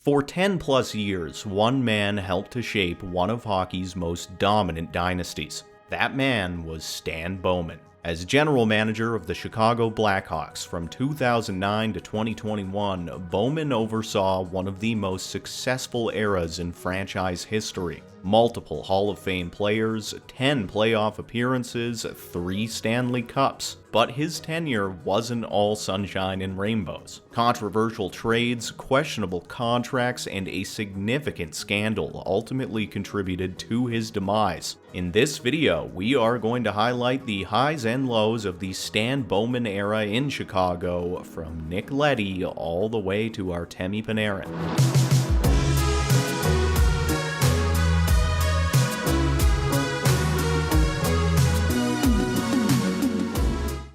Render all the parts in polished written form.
For 10 plus years, one man helped to shape one of hockey's most dominant dynasties. That man was Stan Bowman. As general manager of the Chicago Blackhawks from 2009 to 2021, Bowman oversaw one of the most successful eras in franchise history. Multiple Hall of Fame players, 10 playoff appearances, 3 Stanley Cups. But his tenure wasn't all sunshine and rainbows. Controversial trades, questionable contracts, and a significant scandal ultimately contributed to his demise. In this video, we are going to highlight the highs and lows of the Stan Bowman era in Chicago, from Nick Leddy all the way to Artemi Panarin.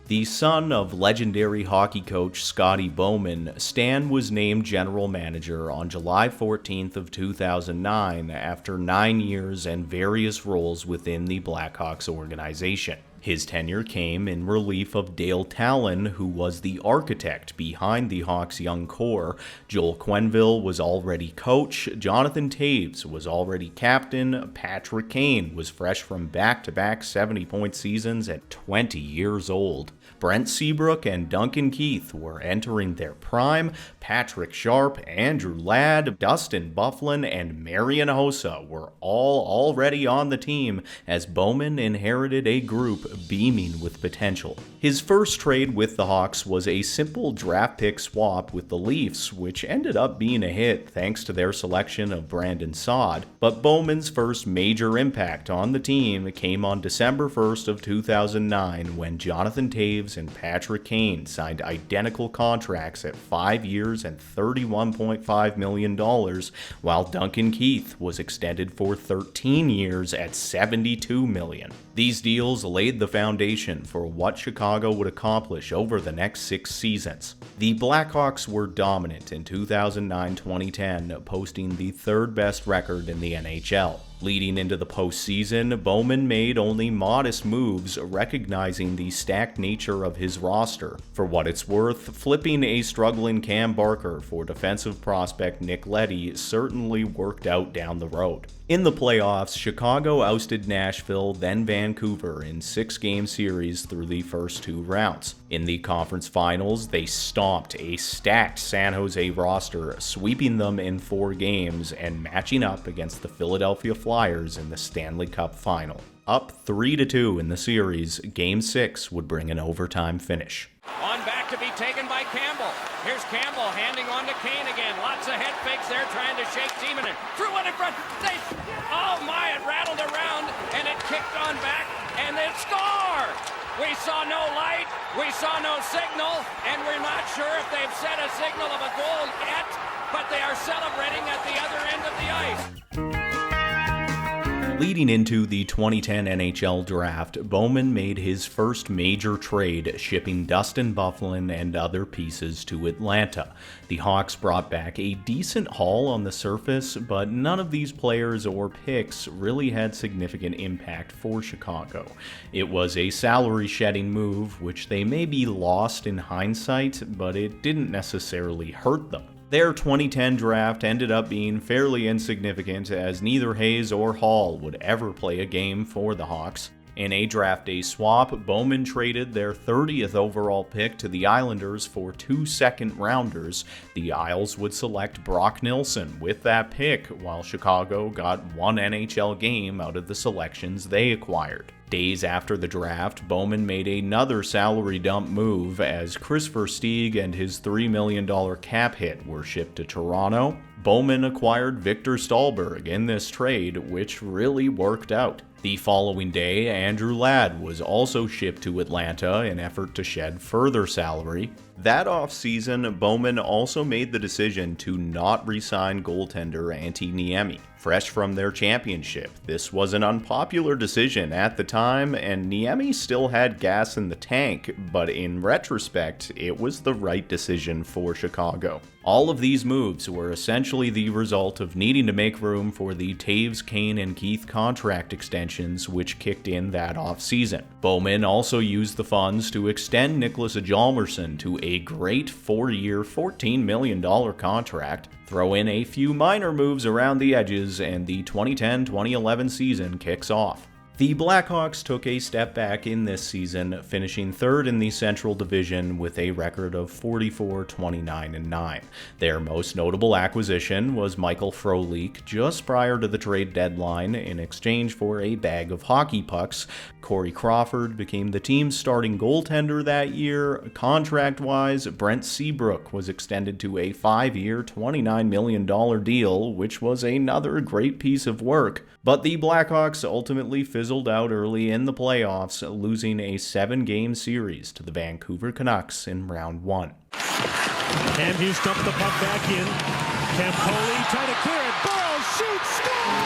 The son of legendary hockey coach Scotty Bowman, Stan was named general manager on July 14th of 2009 after 9 years and various roles within the Blackhawks organization. His tenure came in relief of Dale Talon, who was the architect behind the Hawks' young core. Joel Quenneville was already coach, Jonathan Toews was already captain, Patrick Kane was fresh from back-to-back 70-point seasons at 20 years old. Brent Seabrook and Duncan Keith were entering their prime. Patrick Sharp, Andrew Ladd, Dustin Byfuglien, and Marian Hossa were all already on the team as Bowman inherited a group beaming with potential. His first trade with the Hawks was a simple draft pick swap with the Leafs, which ended up being a hit thanks to their selection of Brandon Saad. But Bowman's first major impact on the team came on December 1st of 2009 when Jonathan Toews and Patrick Kane signed identical contracts at 5 years and $31.5 million, while Duncan Keith was extended for 13 years at $72 million. These deals laid the foundation for what Chicago would accomplish over the next 6 seasons. The Blackhawks were dominant in 2009-2010, posting the third best record in the NHL. Leading into the postseason, Bowman made only modest moves, recognizing the stacked nature of his roster. For what it's worth, flipping a struggling Cam Barker for defensive prospect Nick Leddy certainly worked out down the road. In the playoffs, Chicago ousted Nashville, then Vancouver in 6-game series through the first 2 rounds. In the conference finals, they stomped a stacked San Jose roster, sweeping them in 4 games and matching up against the Philadelphia Flyers in the Stanley Cup final. Up 3-2 in the series, Game 6 would bring an overtime finish. On back to be taken by Campbell. Here's Campbell handing on to Kane again. Lots of head fakes there trying to shake Timonen. Threw one in front. Oh my, it rattled around and it kicked on back and it scored! We saw no light, we saw no signal, and we're not sure if they've set a signal of a goal yet, but they are celebrating at the other end of the ice. Leading into the 2010 NHL Draft, Bowman made his first major trade, shipping Dustin Byfuglien and other pieces to Atlanta. The Hawks brought back a decent haul on the surface, but none of these players or picks really had significant impact for Chicago. It was a salary-shedding move, which they maybe lost in hindsight, but it didn't necessarily hurt them. Their 2010 draft ended up being fairly insignificant, as neither Hayes or Hall would ever play a game for the Hawks. In a draft day swap, Bowman traded their 30th overall pick to the Islanders for 2 second-rounders. The Isles would select Brock Nelson with that pick, while Chicago got 1 NHL game out of the selections they acquired. Days after the draft, Bowman made another salary dump move as Chris Versteeg and his $3 million cap hit were shipped to Toronto. Bowman acquired Victor Stahlberg in this trade, which really worked out. The following day, Andrew Ladd was also shipped to Atlanta in an effort to shed further salary. That offseason, Bowman also made the decision to not re-sign goaltender Antti Niemi. Fresh from their championship, this was an unpopular decision at the time, and Niemi still had gas in the tank, but in retrospect, it was the right decision for Chicago. All of these moves were essentially partially the result of needing to make room for the Taves, Kane, and Keith contract extensions, which kicked in that offseason. Bowman also used the funds to extend Nicholas Hjalmarsson to a great 4-year, $14 million contract, throw in a few minor moves around the edges, and the 2010-2011 season kicks off. The Blackhawks took a step back in this season, finishing third in the Central Division with a record of 44-29-9. Their most notable acquisition was Michael Frolik just prior to the trade deadline in exchange for a bag of hockey pucks. Corey Crawford became the team's starting goaltender that year. Contract-wise, Brent Seabrook was extended to a 5-year, $29 million deal, which was another great piece of work. But the Blackhawks ultimately fizzled out early in the playoffs, losing a 7-game series to the Vancouver Canucks in round 1. And he's dumped the puck back in. Campoli trying to clear it. Burrows shoots, scores!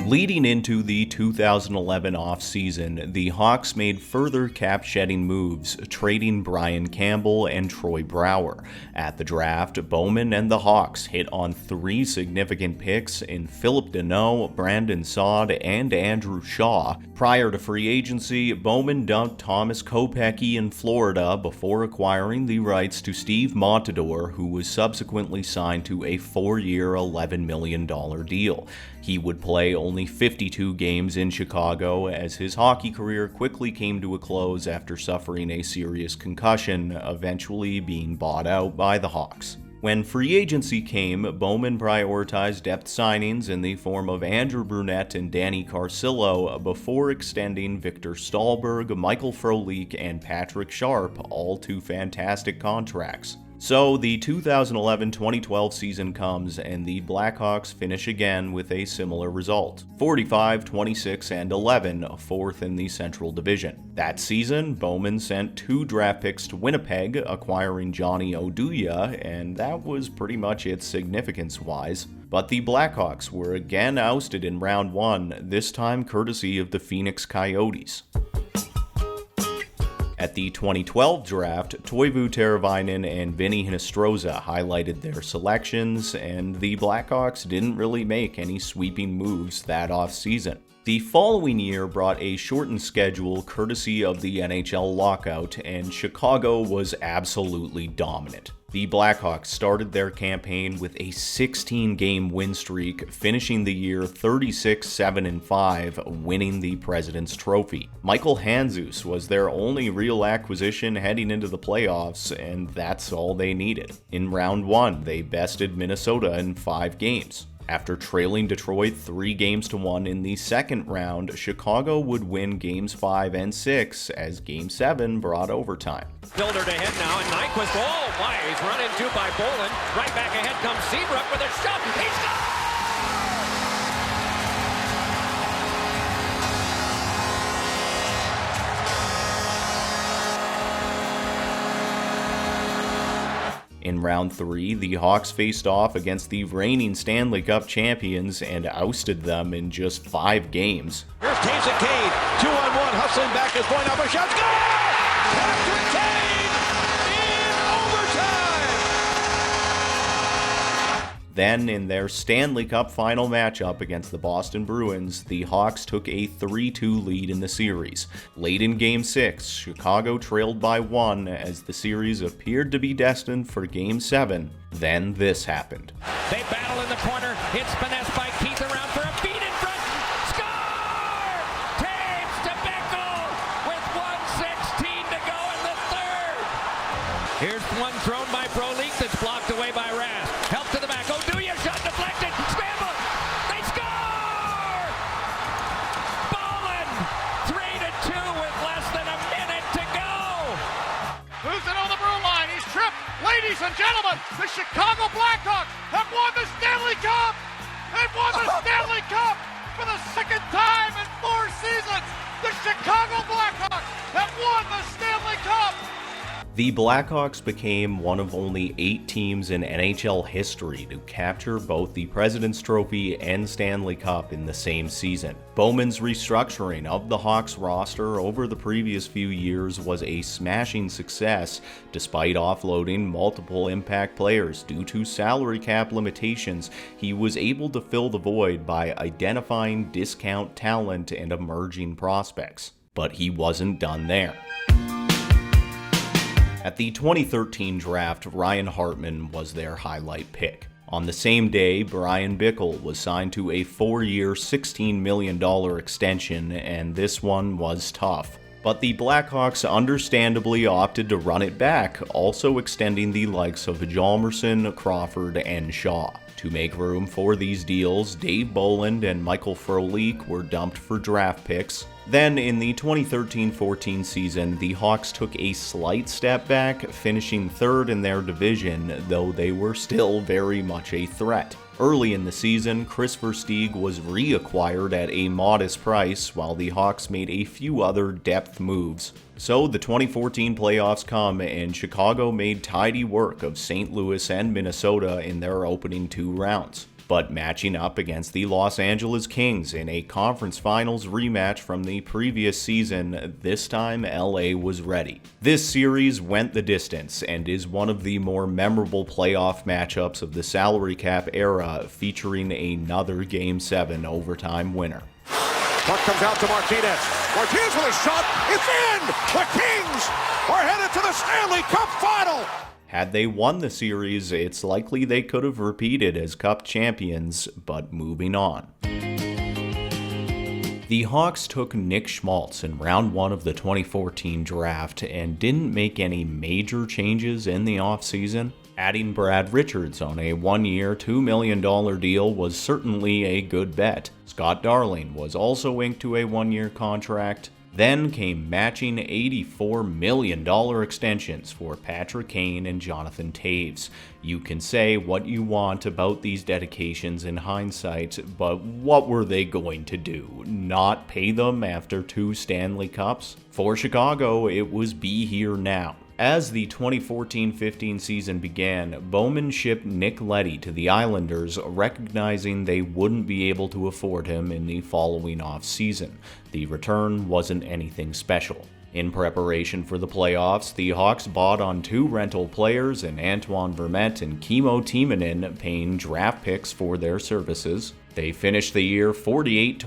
Leading into the 2011 offseason, the Hawks made further cap-shedding moves, trading Brian Campbell and Troy Brouwer. At the draft, Bowman and the Hawks hit on 3 significant picks in Philip Deneau, Brandon Saad, and Andrew Shaw. Prior to free agency, Bowman dumped Thomas Kopecky in Florida before acquiring the rights to Steve Montador, who was subsequently signed to a 4-year, $11 million deal. He would play only 52 games in Chicago as his hockey career quickly came to a close after suffering a serious concussion, eventually being bought out by the Hawks. When free agency came, Bowman prioritized depth signings in the form of Andrew Brunette and Danny Carcillo before extending Victor Stahlberg, Michael Frolik, and Patrick Sharp, all to fantastic contracts. So the 2011-2012 season comes, and the Blackhawks finish again with a similar result: 45, 26, and 11, 4th in the Central Division. That season, Bowman sent 2 draft picks to Winnipeg, acquiring Johnny Oduya, and that was pretty much it significance-wise. But the Blackhawks were again ousted in round 1, this time courtesy of the Phoenix Coyotes. At the 2012 draft, Toivu Teravainen and Vinny Hinostroza highlighted their selections, and the Blackhawks didn't really make any sweeping moves that offseason. The following year brought a shortened schedule courtesy of the NHL lockout, and Chicago was absolutely dominant. The Blackhawks started their campaign with a 16-game win streak, finishing the year 36-7-5, winning the President's Trophy. Michael Handzus was their only real acquisition heading into the playoffs, and that's all they needed. In round 1, they bested Minnesota in 5 games. After trailing Detroit 3-1 in the second round, Chicago would win games 5 and 6 as game 7 brought overtime. Filtered ahead now, and Nyquist, oh my, he's run into by Bowman. Right back ahead comes Seabrook with a shot. He scores! In round 3, the Hawks faced off against the reigning Stanley Cup champions and ousted them in just 5 games. Here's Taves and Kane, 2-on-1, hustling back is going up a shot, score! Patrick Kane in overtime! Then, in their Stanley Cup final matchup against the Boston Bruins, the Hawks took a 3-2 lead in the series. Late in Game 6, Chicago trailed by 1 as the series appeared to be destined for Game 7. Then this happened. They battle in the corner. It's finessed by Keith around for a feed in front. Score! Taves to Beckel with 1:16 to go in the third. Here's one thrown by Frolik that's blocked away by Rask. Help to the back. Oduya shot deflected. Scramble. They score! Bowman 3-2 with less than a minute to go. Moves it on the blue line. He's tripped. Ladies and gentlemen, the Chicago Blackhawks have won the Stanley Cup. They've won the Stanley Cup for the second time in 4 seasons. The Chicago Blackhawks have won the Stanley Cup. The Blackhawks became one of only 8 teams in NHL history to capture both the President's Trophy and Stanley Cup in the same season. Bowman's restructuring of the Hawks roster over the previous few years was a smashing success, despite offloading multiple impact players due to salary cap limitations. He was able to fill the void by identifying discount talent and emerging prospects. But he wasn't done there. At the 2013 draft, Ryan Hartman was their highlight pick. On the same day, Brian Bickle was signed to a 4-year, $16 million extension, and this one was tough. But the Blackhawks understandably opted to run it back, also extending the likes of Hjalmarsson, Crawford, and Shaw. To make room for these deals, Dave Bolland and Michael Frolik were dumped for draft picks. Then, in the 2013-14 season, the Hawks took a slight step back, finishing 3rd in their division, though they were still very much a threat. Early in the season, Kris Versteeg was reacquired at a modest price, while the Hawks made a few other depth moves. So the 2014 playoffs come, and Chicago made tidy work of St. Louis and Minnesota in their opening 2 rounds. But matching up against the Los Angeles Kings in a conference finals rematch from the previous season, this time LA was ready. This series went the distance and is one of the more memorable playoff matchups of the salary cap era, featuring another Game 7 overtime winner. Puck comes out to Martinez. Martinez with a shot. It's in! The Kings are headed to the Stanley Cup final! Had they won the series, it's likely they could have repeated as Cup champions, but moving on. The Hawks took Nick Schmaltz in round 1 of the 2014 draft and didn't make any major changes in the offseason. Adding Brad Richards on a 1-year, $2 million deal was certainly a good bet. Scott Darling was also inked to a 1-year contract. Then came matching $84 million extensions for Patrick Kane and Jonathan Toews. You can say what you want about these dedications in hindsight, but what were they going to do? Not pay them after 2 Stanley Cups? For Chicago, it was be here now. As the 2014-15 season began, Bowman shipped Nick Leddy to the Islanders, recognizing they wouldn't be able to afford him in the following offseason. The return wasn't anything special. In preparation for the playoffs, the Hawks bought on 2 rental players in Antoine Vermette and Kimmo Timonen, paying draft picks for their services. They finished the year 48-28-6,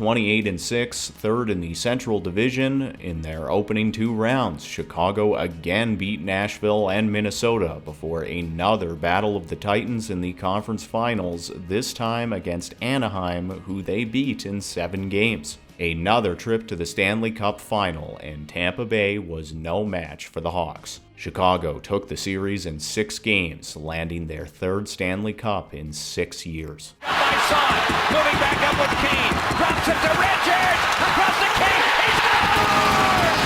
3rd in the Central Division. In their opening 2 rounds, Chicago again beat Nashville and Minnesota before another battle of the Titans in the conference finals, this time against Anaheim, who they beat in 7 games. Another trip to the Stanley Cup final, and Tampa Bay was no match for the Hawks. Chicago took the series in 6 games, landing their 3rd Stanley Cup in 6 years. Moving back up with Kane, drops it to Richards, across the Kane, he scores!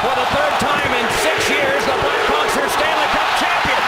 For the 3rd time in 6 years, the Blackhawks are Stanley Cup champions.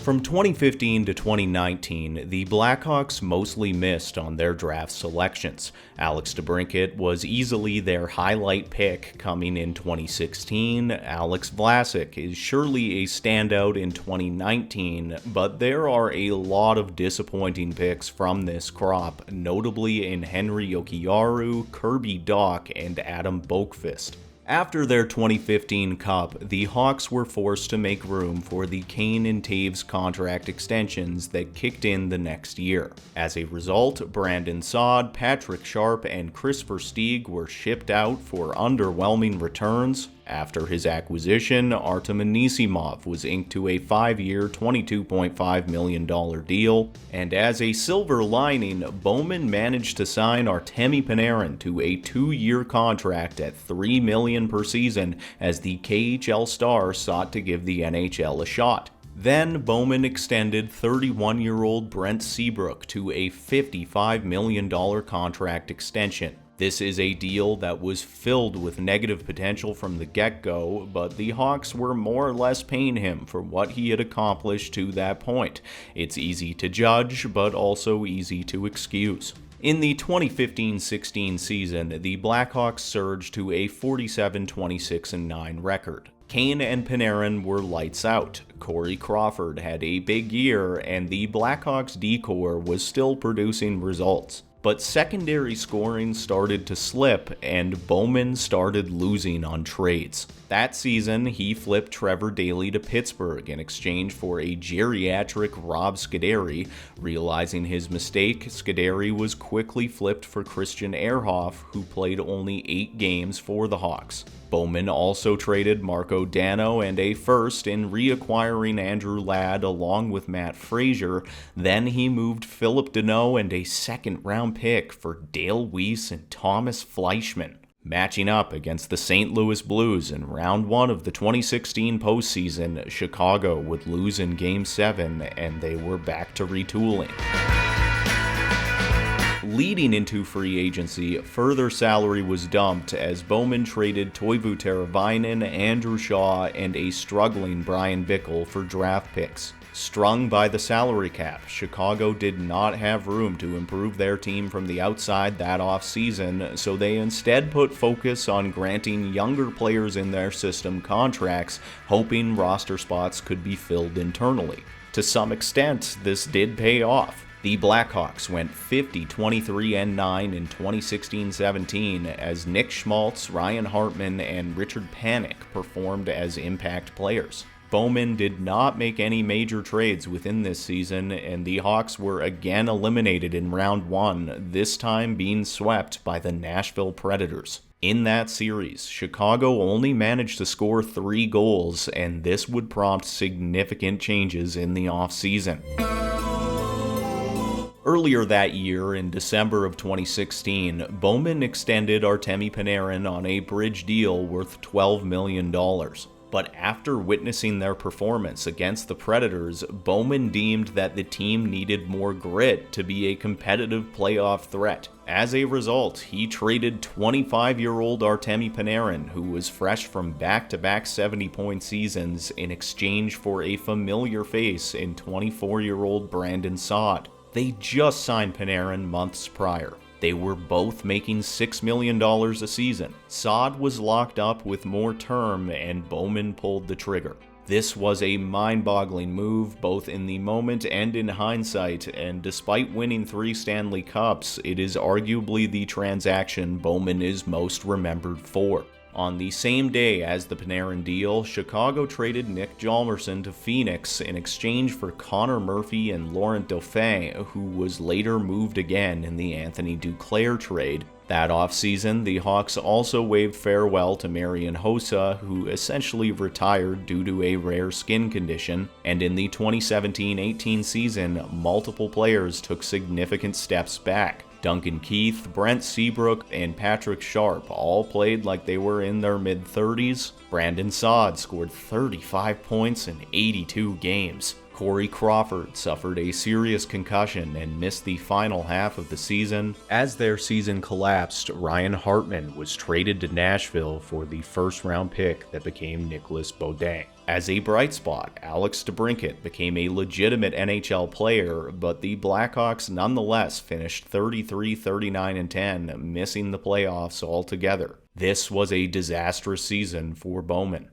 From 2015 to 2019, the Blackhawks mostly missed on their draft selections. Alex DeBrincat was easily their highlight pick coming in 2016. Alex Vlasic is surely a standout in 2019, but there are a lot of disappointing picks from this crop, notably in Henry Jokiharju, Kirby Dach, and Adam Boqvist. After their 2015 Cup, the Hawks were forced to make room for the Kane and Toews contract extensions that kicked in the next year. As a result, Brandon Saad, Patrick Sharp, and Kris Versteeg were shipped out for underwhelming returns. After his acquisition, Artem Anisimov was inked to a 5-year, $22.5 million deal, and as a silver lining, Bowman managed to sign Artemi Panarin to a 2-year contract at $3 million million per season as the KHL star sought to give the NHL a shot. Then Bowman extended 31-year-old Brent Seabrook to a $55 million contract extension. This is a deal that was filled with negative potential from the get-go, but the Hawks were more or less paying him for what he had accomplished to that point. It's easy to judge, but also easy to excuse. In the 2015-16 season, the Blackhawks surged to a 47-26-9 record. Kane and Panarin were lights out. Corey Crawford had a big year, and the Blackhawks D-core was still producing results. But secondary scoring started to slip, and Bowman started losing on trades. That season, he flipped Trevor Daley to Pittsburgh in exchange for a geriatric Rob Scuderi. Realizing his mistake, Scuderi was quickly flipped for Christian Ehrhoff, who played only 8 games for the Hawks. Bowman also traded Marco Dano and a first in reacquiring Andrew Ladd along with Matt Frazier. Then he moved Philip Deneau and a second-round pick for Dale Weiss and Thomas Fleischmann. Matching up against the St. Louis Blues in round 1 of the 2016 postseason, Chicago would lose in Game 7, and they were back to retooling. Leading into free agency, further salary was dumped as Bowman traded Toivu Teravainen, Andrew Shaw, and a struggling Brian Bickle for draft picks. Strung by the salary cap, Chicago did not have room to improve their team from the outside that offseason, so they instead put focus on granting younger players in their system contracts, hoping roster spots could be filled internally. To some extent, this did pay off. The Blackhawks went 50-23-9 in 2016-17 as Nick Schmaltz, Ryan Hartman, and Richard Panik performed as impact players. Bowman did not make any major trades within this season, and the Hawks were again eliminated in round 1, this time being swept by the Nashville Predators. In that series, Chicago only managed to score 3 goals, and this would prompt significant changes in the offseason. Earlier that year, in December of 2016, Bowman extended Artemi Panarin on a bridge deal worth $12 million. But after witnessing their performance against the Predators, Bowman deemed that the team needed more grit to be a competitive playoff threat. As a result, he traded 25-year-old Artemi Panarin, who was fresh from back-to-back 70-point seasons, in exchange for a familiar face in 24-year-old Brandon Saad. They just signed Panarin months prior. They were both making $6 million a season. Saad was locked up with more term, and Bowman pulled the trigger. This was a mind-boggling move, both in the moment and in hindsight, and despite winning 3 Stanley Cups, it is arguably the transaction Bowman is most remembered for. On the same day as the Panarin deal, Chicago traded Nick Hjalmarsson to Phoenix in exchange for Connor Murphy and Laurent Dauphin, who was later moved again in the Anthony Duclair trade. That offseason, the Hawks also waved farewell to Marian Hossa, who essentially retired due to a rare skin condition, and in the 2017-18 season, multiple players took significant steps back. Duncan Keith, Brent Seabrook, and Patrick Sharp all played like they were in their mid-30s. Brandon Saad scored 35 points in 82 games. Corey Crawford suffered a serious concussion and missed the final half of the season. As their season collapsed, Ryan Hartman was traded to Nashville for the first-round pick that became Nicolas Baudin. As a bright spot, Alex DeBrincat became a legitimate NHL player, but the Blackhawks nonetheless finished 33-39-10, missing the playoffs altogether. This was a disastrous season for Bowman.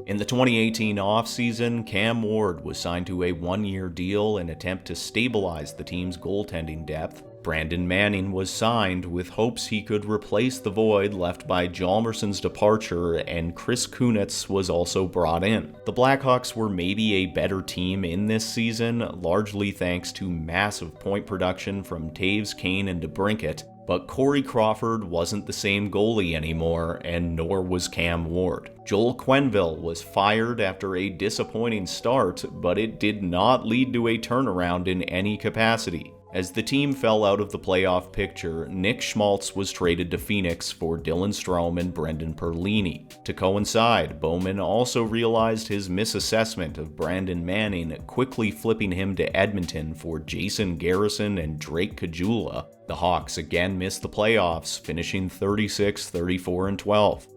In the 2018 offseason, Cam Ward was signed to a 1-year deal in an attempt to stabilize the team's goaltending depth. Brandon Manning was signed with hopes he could replace the void left by Hjalmarsson's departure, and Chris Kunitz was also brought in. The Blackhawks were maybe a better team in this season, largely thanks to massive point production from Taves, Kane, and DeBrincat, but Corey Crawford wasn't the same goalie anymore, and nor was Cam Ward. Joel Quenneville was fired after a disappointing start, but it did not lead to a turnaround in any capacity. As the team fell out of the playoff picture, Nick Schmaltz was traded to Phoenix for Dylan Strome and Brendan Perlini. To coincide, Bowman also realized his misassessment of Brandon Manning, quickly flipping him to Edmonton for Jason Garrison and Drake Caggiula. The Hawks again missed the playoffs, finishing 36-34-12.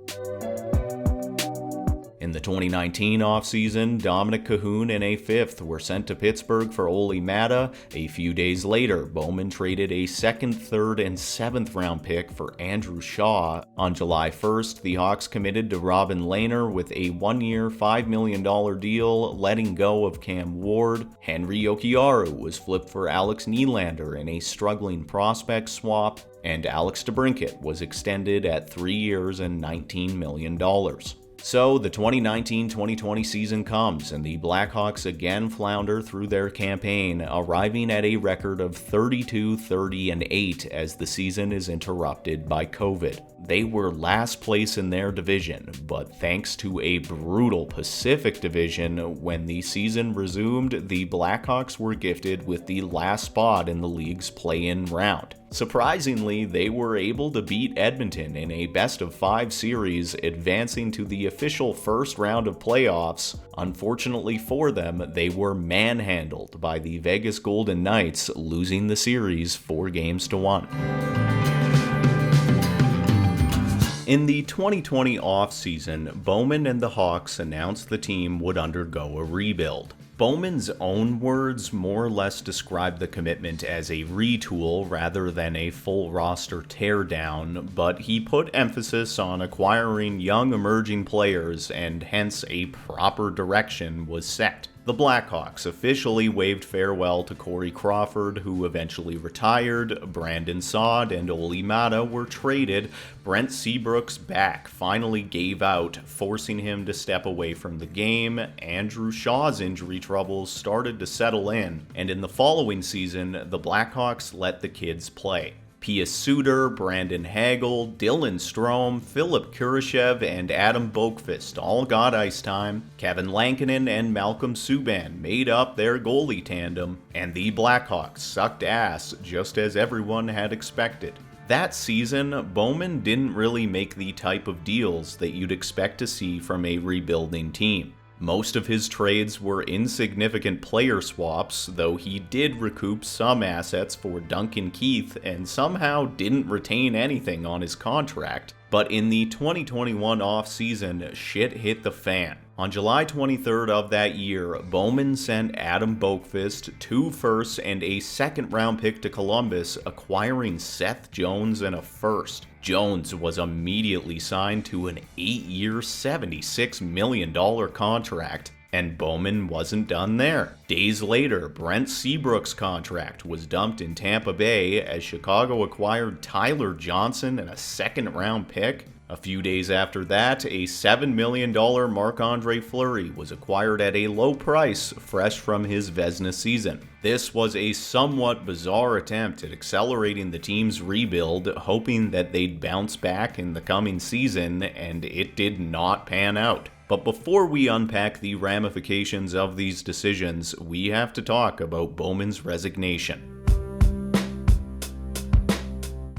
In the 2019 offseason, Dominic Cahoon and a fifth were sent to Pittsburgh for Olli Maatta. A few days later, Bowman traded a second, third, and seventh round pick for Andrew Shaw. On July 1st, the Hawks committed to Robin Lehner with a one-year, $5 million deal, letting go of Cam Ward. Henry Jokiharju was flipped for Alex Nylander in a struggling prospect swap, and Alex DeBrincat was extended at 3 years and $19 million. So the 2019-2020 season comes, and the Blackhawks again flounder through their campaign, arriving at a record of 32-30-8 as the season is interrupted by COVID. They were last place in their division, but thanks to a brutal Pacific division, when the season resumed, the Blackhawks were gifted with the last spot in the league's play-in round. Surprisingly, they were able to beat Edmonton in a best-of-5 series, advancing to the official first round of playoffs. Unfortunately for them, they were manhandled by the Vegas Golden Knights, losing the series 4-1. In the 2020 offseason, Bowman and the Hawks announced the team would undergo a rebuild. Bowman's own words more or less describe the commitment as a retool rather than a full roster teardown, but he put emphasis on acquiring young emerging players, and hence a proper direction was set. The Blackhawks officially waved farewell to Corey Crawford, who eventually retired. Brandon Saad and Olli Maatta were traded. Brent Seabrook's back finally gave out, forcing him to step away from the game. Andrew Shaw's injury troubles started to settle in, and in the following season, the Blackhawks let the kids play. Pius Suter, Brandon Hagel, Dylan Strome, Philip Kurashev, and Adam Boqvist all got ice time. Kevin Lankinen and Malcolm Subban made up their goalie tandem, and the Blackhawks sucked ass just as everyone had expected. That season, Bowman didn't really make the type of deals that you'd expect to see from a rebuilding team. Most of his trades were insignificant player swaps, though he did recoup some assets for Duncan Keith and somehow didn't retain anything on his contract. But in the 2021 offseason, shit hit the fan. On July 23rd of that year, Bowman sent Adam Boqvist 2 firsts and a second-round pick to Columbus, acquiring Seth Jones and a first. Jones was immediately signed to an 8-year, $76 million contract, and Bowman wasn't done there. Days later, Brent Seabrook's contract was dumped in Tampa Bay as Chicago acquired Tyler Johnson and a second-round pick. A few days after that, a $7 million Marc-Andre Fleury was acquired at a low price, fresh from his Vezina season. This was a somewhat bizarre attempt at accelerating the team's rebuild, hoping that they'd bounce back in the coming season, and it did not pan out. But before we unpack the ramifications of these decisions, we have to talk about Bowman's resignation.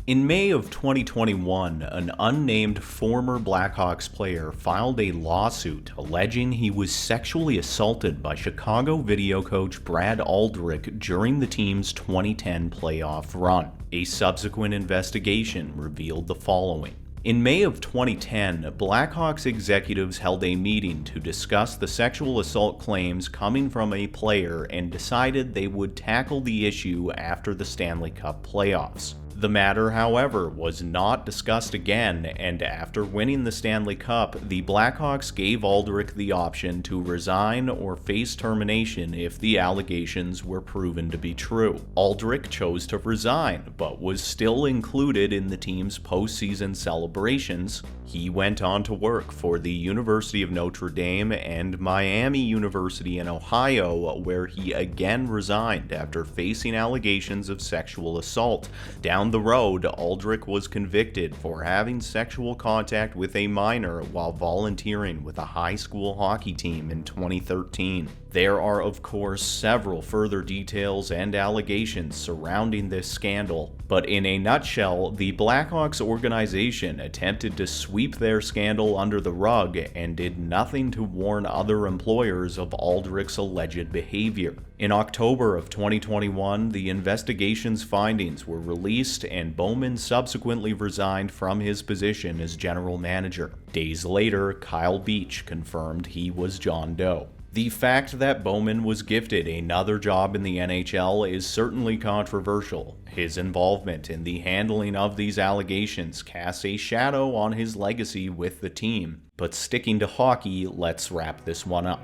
In May of 2021, an unnamed former Blackhawks player filed a lawsuit alleging he was sexually assaulted by Chicago video coach Brad Aldrich during the team's 2010 playoff run. A subsequent investigation revealed the following. In May of 2010, Blackhawks executives held a meeting to discuss the sexual assault claims coming from a player and decided they would tackle the issue after the Stanley Cup playoffs. The matter, however, was not discussed again, and after winning the Stanley Cup, the Blackhawks gave Aldrich the option to resign or face termination if the allegations were proven to be true. Aldrich chose to resign, but was still included in the team's postseason celebrations. He went on to work for the University of Notre Dame and Miami University in Ohio, where he again resigned after facing allegations of sexual assault. Down the road, Aldrich was convicted for having sexual contact with a minor while volunteering with a high school hockey team in 2013. There are, of course, several further details and allegations surrounding this scandal, but in a nutshell, the Blackhawks organization attempted to sweep their scandal under the rug and did nothing to warn other employers of Aldrich's alleged behavior. In October of 2021, the investigation's findings were released and Bowman subsequently resigned from his position as general manager. Days later, Kyle Beach confirmed he was John Doe. The fact that Bowman was gifted another job in the NHL is certainly controversial. His involvement in the handling of these allegations casts a shadow on his legacy with the team. But sticking to hockey, let's wrap this one up.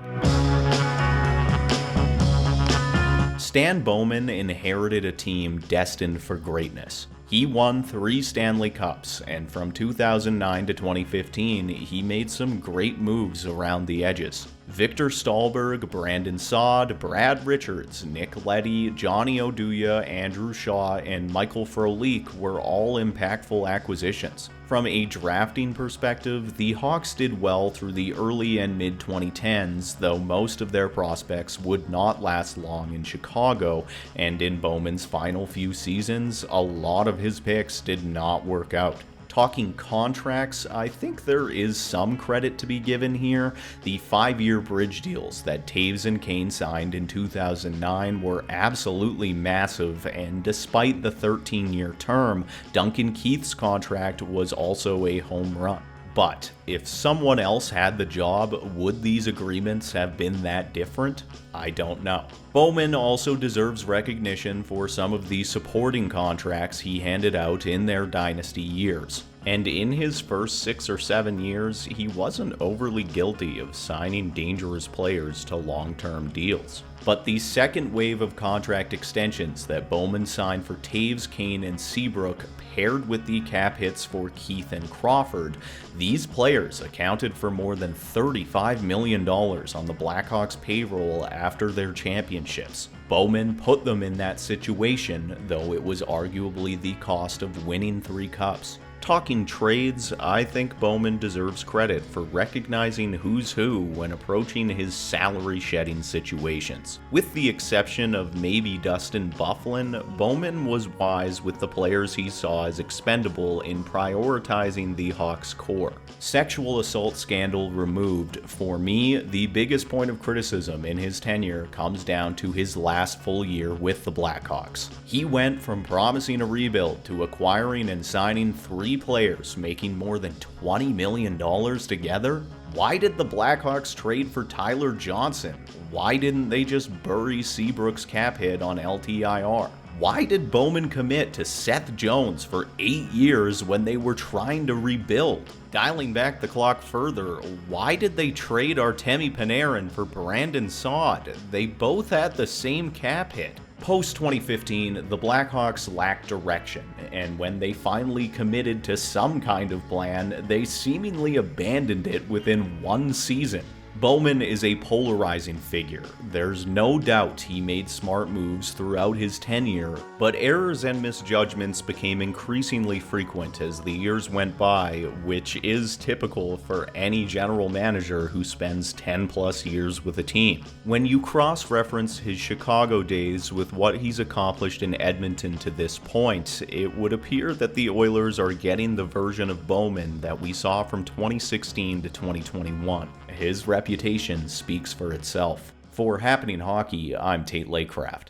Stan Bowman inherited a team destined for greatness. He won 3 Stanley Cups, and from 2009 to 2015, he made some great moves around the edges. Victor Stahlberg, Brandon Saad, Brad Richards, Nick Leddy, Johnny Oduya, Andrew Shaw, and Michael Frolik were all impactful acquisitions. From a drafting perspective, the Hawks did well through the early and mid-2010s, though most of their prospects would not last long in Chicago, and in Bowman's final few seasons, a lot of his picks did not work out. Talking contracts, I think there is some credit to be given here. The 5-year bridge deals that Taves and Kane signed in 2009 were absolutely massive, and despite the 13-year term, Duncan Keith's contract was also a home run. But if someone else had the job, would these agreements have been that different? I don't know. Bowman also deserves recognition for some of the supporting contracts he handed out in their Dynasty years. And in his first 6 or 7 years, he wasn't overly guilty of signing dangerous players to long-term deals. But the second wave of contract extensions that Bowman signed for Taves, Kane, and Seabrook, paired with the cap hits for Keith and Crawford, these players accounted for more than $35 million on the Blackhawks' payroll after their championships. Bowman put them in that situation, though it was arguably the cost of winning 3 cups. Talking trades, I think Bowman deserves credit for recognizing who's who when approaching his salary-shedding situations. With the exception of maybe Dustin Byfuglien, Bowman was wise with the players he saw as expendable in prioritizing the Hawks' core. Sexual assault scandal removed, for me, the biggest point of criticism in his tenure comes down to his last full year with the Blackhawks. He went from promising a rebuild to acquiring and signing 3 players making more than $20 million together? Why did the Blackhawks trade for Tyler Johnson? Why didn't they just bury Seabrook's cap hit on LTIR? Why did Bowman commit to Seth Jones for 8 years when they were trying to rebuild? Dialing back the clock further, why did they trade Artemi Panarin for Brandon Saad? They both had the same cap hit. Post-2015, the Blackhawks lacked direction, and when they finally committed to some kind of plan, they seemingly abandoned it within 1 season. Bowman is a polarizing figure. There's no doubt he made smart moves throughout his tenure, but errors and misjudgments became increasingly frequent as the years went by, which is typical for any general manager who spends 10+ years with a team. When you cross-reference his Chicago days with what he's accomplished in Edmonton to this point, it would appear that the Oilers are getting the version of Bowman that we saw from 2016 to 2021. His reputation speaks for itself. For Happening Hockey, I'm Tate Laycraft.